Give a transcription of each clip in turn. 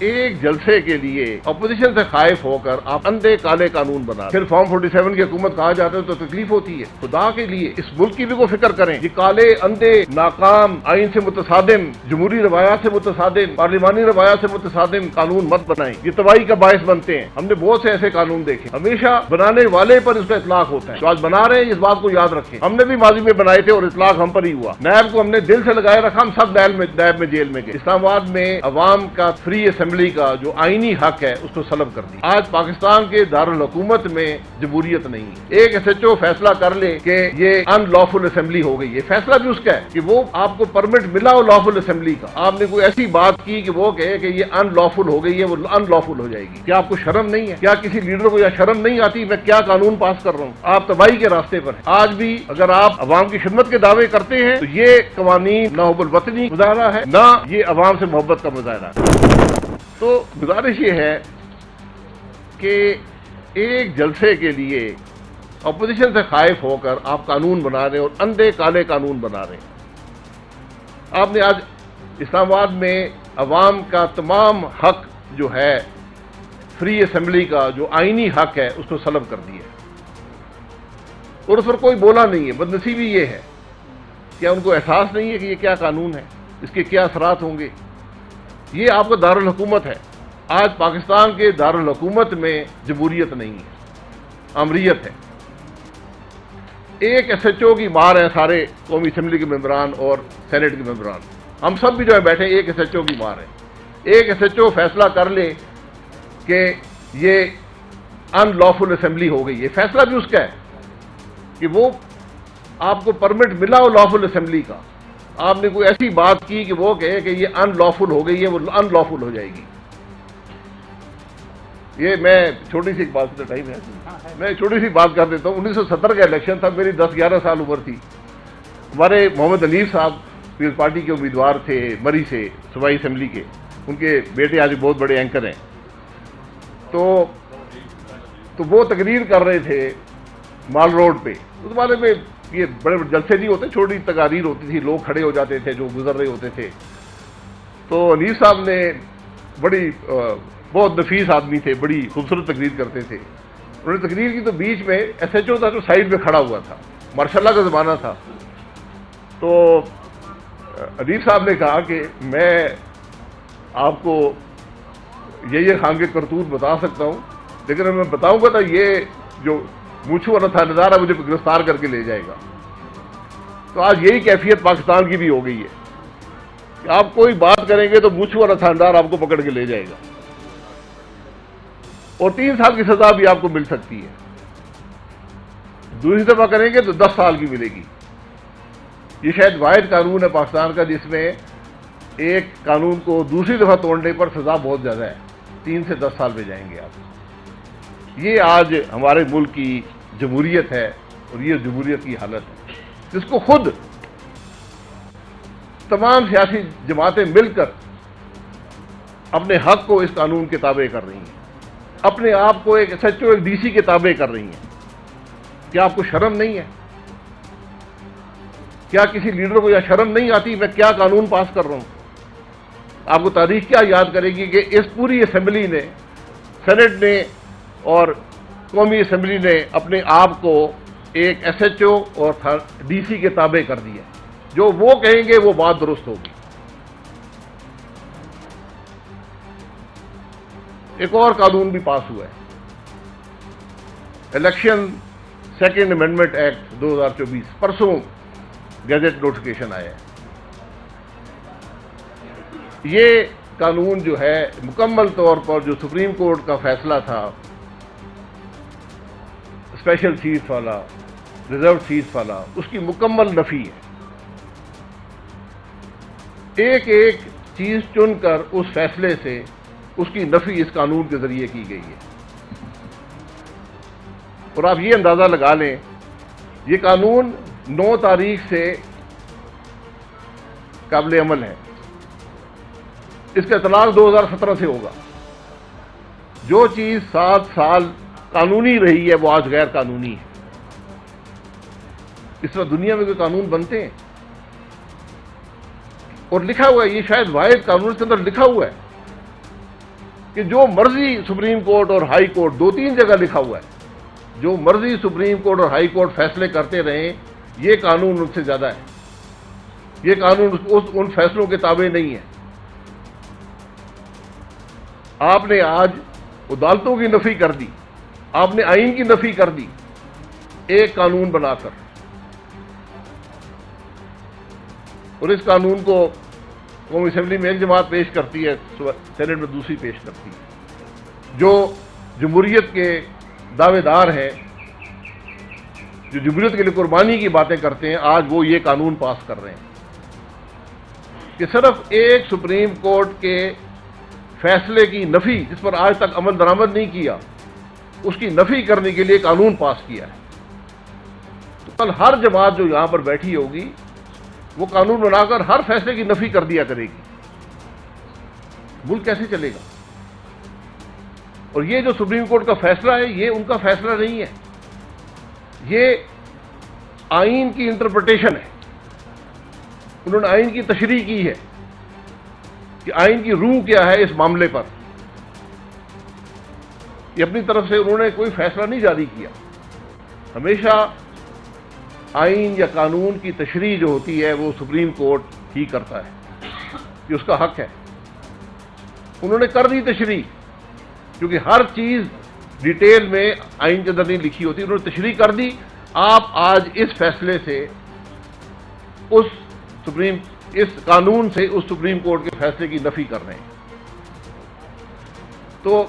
ایک جلسے کے لیے اپوزیشن سے خائف ہو کر آپ اندھے کالے قانون بنا پھر فارم 47 کی حکومت کہا جاتا ہے تو تکلیف ہوتی ہے. خدا کے لیے اس ملک کی بھی کوئی فکر کریں. یہ کالے اندھے ناکام آئین سے متصادم جمہوری روایات سے متصادم پارلیمانی روایات سے متصادم قانون مت بنائیں. یہ تباہی کا باعث بنتے ہیں. ہم نے بہت سے ایسے قانون دیکھے ہمیشہ بنانے والے پر اس کا اطلاق ہوتا ہے. جو آج بنا رہے ہیں اس بات کو یاد رکھیں. ہم نے بھی ماضی میں بنائے تھے اور اطلاق ہم پر ہی ہوا. نیب کو ہم نے دل سے لگائے رکھا. ہم سب نیب میں جیل میں گئے. اسلام آباد میں عوام کا فری اسمبلی کا جو آئینی حق ہے اس کو سلب کر دی. آج پاکستان کے دارالحکومت میں جمہوریت نہیں ہے. ایک ایس ایچ او فیصلہ کر لے کہ یہ ان لافل اسمبلی ہو گئی. یہ فیصلہ بھی اس کا ہے کہ وہ آپ کو پرمٹ ملا ہو لافل اسمبلی کا. آپ نے کوئی ایسی بات کی کہ وہ کہے کہ یہ ان لافل ہو گئی ہے, وہ ان لافل ہو جائے گی. کیا آپ کو شرم نہیں ہے؟ کیا کسی لیڈر کو یا شرم نہیں آتی میں کیا قانون پاس کر رہا ہوں؟ آپ تباہی کے راستے پر ہیں. آج بھی اگر آپ عوام کی خدمت کے دعوے کرتے ہیں تو یہ قوانین نہ حب الوطنی مظاہرہ ہے نہ یہ عوام سے محبت کا مظاہرہ ہے. تو گزارش یہ ہے کہ ایک جلسے کے لیے اپوزیشن سے خائف ہو کر آپ قانون بنا رہے ہیں اور اندھے کالے قانون بنا رہے ہیں. آپ نے آج اسلام آباد میں عوام کا تمام حق جو ہے فری اسمبلی کا جو آئینی حق ہے اس کو سلب کر دیا اور اس پر کوئی بولا نہیں ہے. بدنصیبی یہ ہے کیا ان کو احساس نہیں ہے کہ یہ کیا قانون ہے, اس کے کیا اثرات ہوں گے. یہ آپ کا دارالحکومت ہے. آج پاکستان کے دارالحکومت میں جمہوریت نہیں ہے, امریت ہے. ایک ایس ایچ او کی مار ہے سارے قومی اسمبلی کے ممبران اور سینٹ کے ممبران. ہم سب بھی جو ہے بیٹھے ایک ایس ایچ او کی مار ہے. ایک ایس ایچ او فیصلہ کر لے کہ یہ ان لافل اسمبلی ہو گئی. یہ فیصلہ بھی اس کا ہے کہ وہ آپ کو پرمٹ ملا ہو لافل اسمبلی کا. آپ نے کوئی ایسی بات کی کہ وہ کہے کہ یہ ان لافل ہو گئی ہے, وہ ان لافل ہو جائے گی. یہ میں چھوٹی سی بات کا ٹائم ہے, میں چھوٹی سی بات کر دیتا ہوں. 1970 کا الیکشن تھا, میری 10-11 سال عمر تھی. ہمارے محمد حنیف صاحب پیپلز پارٹی کے امیدوار تھے مری سے صوبائی اسمبلی کے. ان کے بیٹے آج بہت بڑے اینکر ہیں. تو وہ تقریر کر رہے تھے مال روڈ پہ. اس بارے میں یہ بڑے بڑے جلسے نہیں ہوتے, چھوٹی تقاریر ہوتی تھی, لوگ کھڑے ہو جاتے تھے جو گزر رہے ہوتے تھے. تو حنیف صاحب نے بڑی بہت نفیس آدمی تھے, بڑی خوبصورت تقریر کرتے تھے. انہوں نے تقریر کی تو بیچ میں ایس ایچ او تھا جو سائڈ پہ کھڑا ہوا تھا. ماشاء اللہ کا زمانہ تھا. تو حنیف صاحب نے کہا کہ میں آپ کو یہ خان کے کرتوت بتا سکتا ہوں, لیکن میں بتاؤں گا تو یہ جو مونچھو والا تھا نظارہ مجھے گرفتار کر کے لے جائے گا. تو آج یہی کیفیت پاکستان کی بھی ہو گئی ہے کہ آپ کوئی بات کریں گے تو مونچھو والا تھاندار آپ کو پکڑ کے لے جائے گا اور 3 سال کی سزا بھی آپ کو مل سکتی ہے. دوسری دفعہ کریں گے تو 10 سال کی ملے گی. یہ شاید واحد قانون ہے پاکستان کا جس میں ایک قانون کو دوسری دفعہ توڑنے پر سزا بہت زیادہ ہے, 3 سے 10 سال میں جائیں گے آپ. یہ آج ہمارے ملک کی جمہوریت ہے اور یہ جمہوریت کی حالت ہے جس کو خود تمام سیاسی جماعتیں مل کر اپنے حق کو اس قانون کے تابع کر رہی ہیں, اپنے آپ کو ایک ایس ایچ او ایک ڈی سی کے تابع کر رہی ہیں. کیا آپ کو شرم نہیں ہے؟ کیا کسی لیڈر کو یا شرم نہیں آتی میں کیا قانون پاس کر رہا ہوں؟ آپ کو تاریخ کیا یاد کرے گی کہ اس پوری اسمبلی نے, سینٹ نے اور قومی اسمبلی نے اپنے آپ کو ایک ایس ایچ او اور ڈی سی کے تابع کر دیا. جو وہ کہیں گے وہ بات درست ہوگی. ایک اور قانون بھی پاس ہوا ہے, الیکشن سیکنڈ امینڈمنٹ ایکٹ 2024. پرسوں گیزٹ نوٹیفیکیشن آیا ہے. یہ قانون جو ہے مکمل طور پر جو سپریم کورٹ کا فیصلہ تھا اسپیشل سیٹس والا, ریزرو سیٹس والا, اس کی مکمل نفی ہے. ایک ایک چیز چن کر اس فیصلے سے اس کی نفی اس قانون کے ذریعے کی گئی ہے. اور آپ یہ اندازہ لگا لیں یہ قانون 9 تاریخ سے قابل عمل ہے. اس کا اطلاق 2017 سے ہوگا. جو چیز 7 سال قانونی رہی ہے وہ آج غیر قانونی ہے. اس طرح دنیا میں کوئی قانون بنتے ہیں اور لکھا ہوا ہے, یہ شاید واحد قانون کے اندر لکھا ہوا ہے کہ جو مرضی سپریم کورٹ اور ہائی کورٹ، 2-3 جگہ لکھا ہوا ہے، جو مرضی سپریم کورٹ اور ہائی کورٹ فیصلے کرتے رہیں، یہ قانون ان سے زیادہ ہے، یہ قانون ان فیصلوں کے تابع نہیں ہے۔ آپ نے آج عدالتوں کی نفی کر دی، آپ نے آئین کی نفی کر دی ایک قانون بنا کر، اور اس قانون کو قومی اسمبلی میں ایک جماعت پیش کرتی ہے، سینٹ میں دوسری پیش کرتی ہے۔ جو جمہوریت کے دعوے دار ہیں، جو جمہوریت کے لیے قربانی کی باتیں کرتے ہیں، آج وہ یہ قانون پاس کر رہے ہیں کہ صرف ایک سپریم کورٹ کے فیصلے کی نفی، جس پر آج تک عمل درآمد نہیں کیا، اس کی نفی کرنے کے لیے قانون پاس کیا ہے۔ تو کل ہر جماعت جو یہاں پر بیٹھی ہوگی وہ قانون بنا کر ہر فیصلے کی نفی کر دیا کرے گی، ملک کیسے چلے گا؟ اور یہ جو سپریم کورٹ کا فیصلہ ہے، یہ ان کا فیصلہ نہیں ہے، یہ آئین کی انٹرپریٹیشن ہے۔ انہوں نے آئین کی تشریح کی ہے کہ آئین کی روح کیا ہے اس معاملے پر۔ یہ اپنی طرف سے انہوں نے کوئی فیصلہ نہیں جاری کیا۔ ہمیشہ آئین یا قانون کی تشریح جو ہوتی ہے وہ سپریم کورٹ ہی کرتا ہے، یہ اس کا حق ہے۔ انہوں نے کر دی تشریح، کیونکہ ہر چیز ڈیٹیل میں آئین کے اندر نہیں لکھی ہوتی، انہوں نے تشریح کر دی۔ آپ آج اس فیصلے سے، اس قانون سے اس سپریم کورٹ کے فیصلے کی نفی کر رہے ہیں۔ تو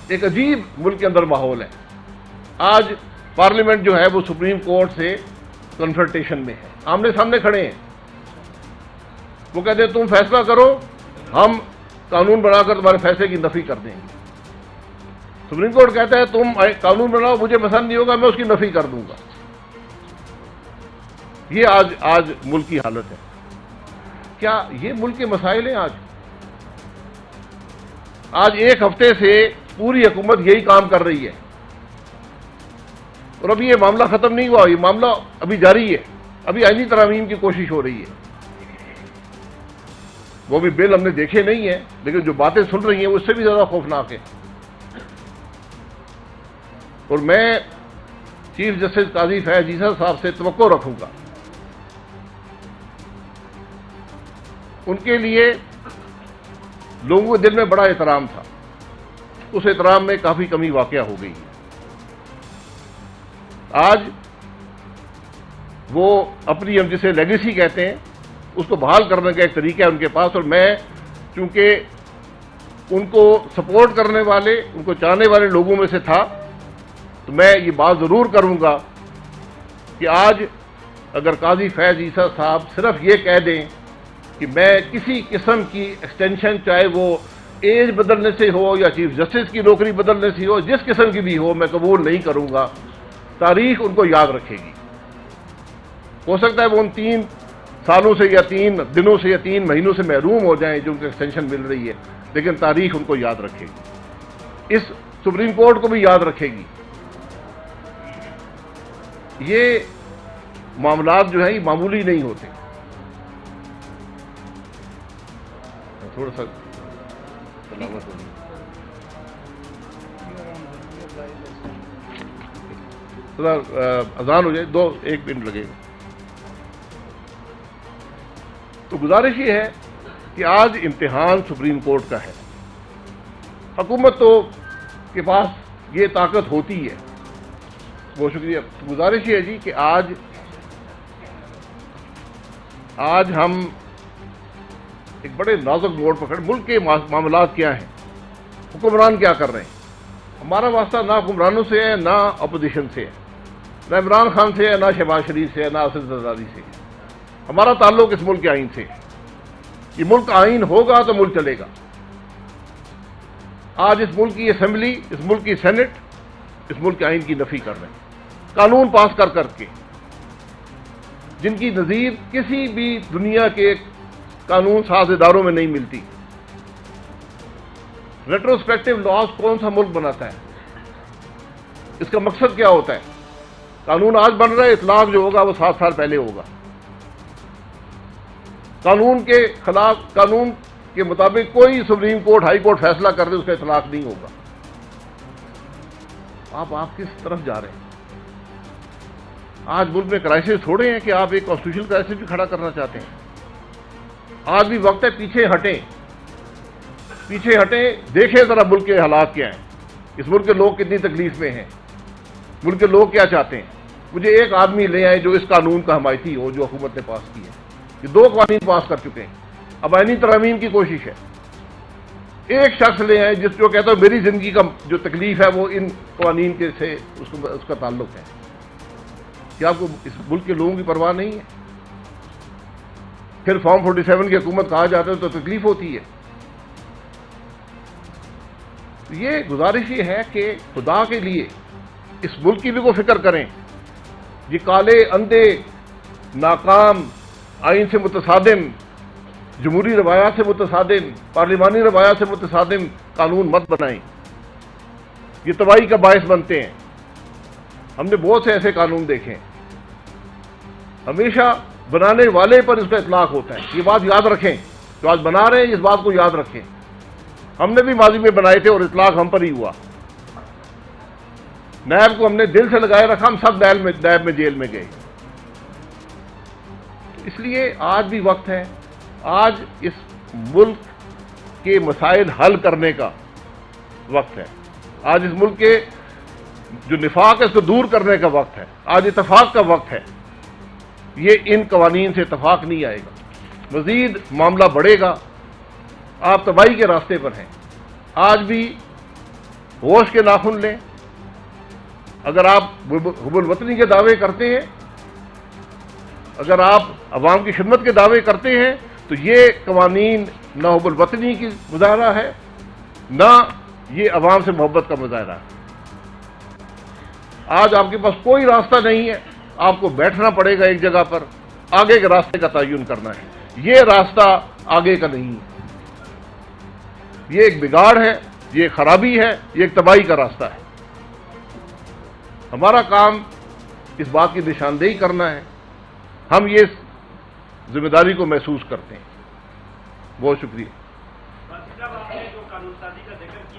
ایک عجیب ملک کے اندر ماحول ہے۔ آج پارلیمنٹ جو ہے وہ سپریم کورٹ سے کنفرنٹیشن میں ہے، آمنے سامنے کھڑے ہیں۔ وہ کہتے ہیں تم فیصلہ کرو، ہم قانون بنا کر تمہارے فیصلے کی نفی کر دیں گے۔ سپریم کورٹ کہتا ہے تم قانون بناؤ، مجھے پسند نہیں ہوگا، میں اس کی نفی کر دوں گا۔ یہ آج ملک کی حالت ہے۔ کیا یہ ملک کے مسائل ہیں؟ آج ایک ہفتے سے پوری حکومت یہی کام کر رہی ہے، اور ابھی یہ معاملہ ختم نہیں ہوا، یہ معاملہ ابھی جاری ہے، ابھی آئینی ترامیم کی کوشش ہو رہی ہے۔ وہ بھی بل ہم نے دیکھے نہیں ہیں، لیکن جو باتیں سن رہی ہیں وہ اس سے بھی زیادہ خوفناک ہے۔ اور میں چیف جسٹس قاضی فیاض عیسیٰ صاحب سے توقع رکھوں گا، ان کے لیے لوگوں کے دل میں بڑا احترام تھا، اس احترام میں کافی کمی واقع ہو گئی ہے۔ آج وہ اپنی، ہم جسے لیگیسی کہتے ہیں، اس کو بحال کرنے کا ایک طریقہ ہے ان کے پاس، اور میں چونکہ ان کو سپورٹ کرنے والے، ان کو چاہنے والے لوگوں میں سے تھا، تو میں یہ بات ضرور کروں گا کہ آج اگر قاضی فیاض عیسیٰ صاحب صرف یہ کہہ دیں کہ میں کسی قسم کی ایکسٹینشن، چاہے وہ ایج بدلنے سے ہو یا چیف جسٹس کی نوکری بدلنے سے ہو، جس قسم کی بھی ہو، میں قبول نہیں کروں گا۔ تاریخ ان کو یاد رکھے گی۔ ہو سکتا ہے وہ ان 3 سالوں سے یا 3 دنوں سے یا 3 مہینوں سے محروم ہو جائیں جو ان کو ایکسٹینشن مل رہی ہے، لیکن تاریخ ان کو یاد رکھے گی، اس سپریم کورٹ کو بھی یاد رکھے گی۔ یہ معاملات جو ہیں یہ معمولی نہیں ہوتے۔ تھوڑا سا اذان ہو جائے، 1 منٹ لگے گا۔ تو گزارش یہ ہے کہ آج امتحان سپریم کورٹ کا ہے۔ حکومت تو کے پاس یہ طاقت ہوتی ہے۔ بہت شکریہ۔ گزارش یہ ہے جی کہ آج ہم ایک بڑے نازک موڑ پر کھڑے۔ ملک کے معاملات کیا ہیں، حکمران کیا کر رہے ہیں؟ ہمارا واسطہ نہ حکمرانوں سے ہے، نہ اپوزیشن سے ہے، نہ عمران خان سے ہے، نہ شہباز شریف سے ہے، نہ اسد زرداری سے ہے۔ ہمارا تعلق اس ملک کے آئین سے ہے۔ یہ ملک آئین ہوگا تو ملک چلے گا۔ آج اس ملک کی اسمبلی، اس ملک کی سینٹ اس ملک کے آئین کی نفی کر رہے ہیں، قانون پاس کر کے، جن کی نظیر کسی بھی دنیا کے قانون ساز اداروں میں نہیں ملتی۔ ریٹروسپیکٹو لاز کون سا ملک بناتا ہے؟ اس کا مقصد کیا ہوتا ہے؟ قانون آج بن رہا ہے، اطلاق جو ہوگا وہ 7 سال پہلے ہوگا۔ قانون کے خلاف، قانون کے مطابق کوئی سپریم کورٹ ہائی کورٹ فیصلہ کر دے اس کا اطلاق نہیں ہوگا۔ آپ کس طرف جا رہے ہیں؟ آج ملک میں کرائسس تھوڑے ہیں کہ آپ ایک کانسٹیٹیوشنل کرائسس بھی کھڑا کرنا چاہتے ہیں۔ آج بھی وقت ہے پیچھے ہٹیں، دیکھیں ذرا ملک کے حالات کیا ہیں، اس ملک کے لوگ کتنی تکلیف میں ہیں، ملک کے لوگ کیا چاہتے ہیں۔ مجھے ایک آدمی لے آئے جو اس قانون کا حمایتی ہو جو حکومت نے پاس کی ہے۔ یہ 2 قوانین پاس کر چکے ہیں، اب آئینی ترامیم کی کوشش ہے۔ ایک شخص لے آئے جس جو کہتا ہے میری زندگی کا جو تکلیف ہے وہ ان قوانین کے سے اس کا تعلق ہے۔ کیا آپ کو اس ملک کے لوگوں کی پرواہ نہیں ہے؟ پھر فارم 47 کی حکومت کہا جاتا ہے تو تکلیف ہوتی ہے۔ یہ گزارش یہ ہے کہ خدا کے لیے اس ملک کی بھی کو فکر کریں۔ یہ کالے اندھے ناکام آئین سے متصادم، جمہوری روایات سے متصادم، پارلیمانی روایات سے متصادم قانون مت بنائیں، یہ تباہی کا باعث بنتے ہیں۔ ہم نے بہت سے ایسے قانون دیکھے ہیں، ہمیشہ بنانے والے پر اس کا اطلاق ہوتا ہے۔ یہ بات یاد رکھیں، جو آج بنا رہے ہیں اس بات کو یاد رکھیں۔ ہم نے بھی ماضی میں بنائے تھے اور اطلاق ہم پر ہی ہوا۔ نیب کو ہم نے دل سے لگائے رکھا، ہم سب نیب میں جیل میں گئے۔ اس لیے آج بھی وقت ہے، آج اس ملک کے مسائل حل کرنے کا وقت ہے، آج اس ملک کے جو نفاق ہے اس کو دور کرنے کا وقت ہے، آج اتفاق کا وقت ہے۔ یہ ان قوانین سے اتفاق نہیں آئے گا، مزید معاملہ بڑھے گا، آپ تباہی کے راستے پر ہیں۔ آج بھی ہوش کے ناخن لیں۔ اگر آپ حب الوطنی کے دعوے کرتے ہیں، اگر آپ عوام کی خدمت کے دعوے کرتے ہیں تو یہ قوانین نہ حب الوطنی کی مظاہرہ ہے، نہ یہ عوام سے محبت کا مظاہرہ ہے۔ آج آپ کے پاس کوئی راستہ نہیں ہے، آپ کو بیٹھنا پڑے گا ایک جگہ پر، آگے کے راستے کا تعین کرنا ہے۔ یہ راستہ آگے کا نہیں ہے، یہ ایک بگاڑ ہے، یہ ایک خرابی ہے، یہ ایک تباہی کا راستہ ہے۔ ہمارا کام اس بات کی نشاندہی کرنا ہے، ہم یہ ذمہ داری کو محسوس کرتے ہیں۔ بہت شکریہ۔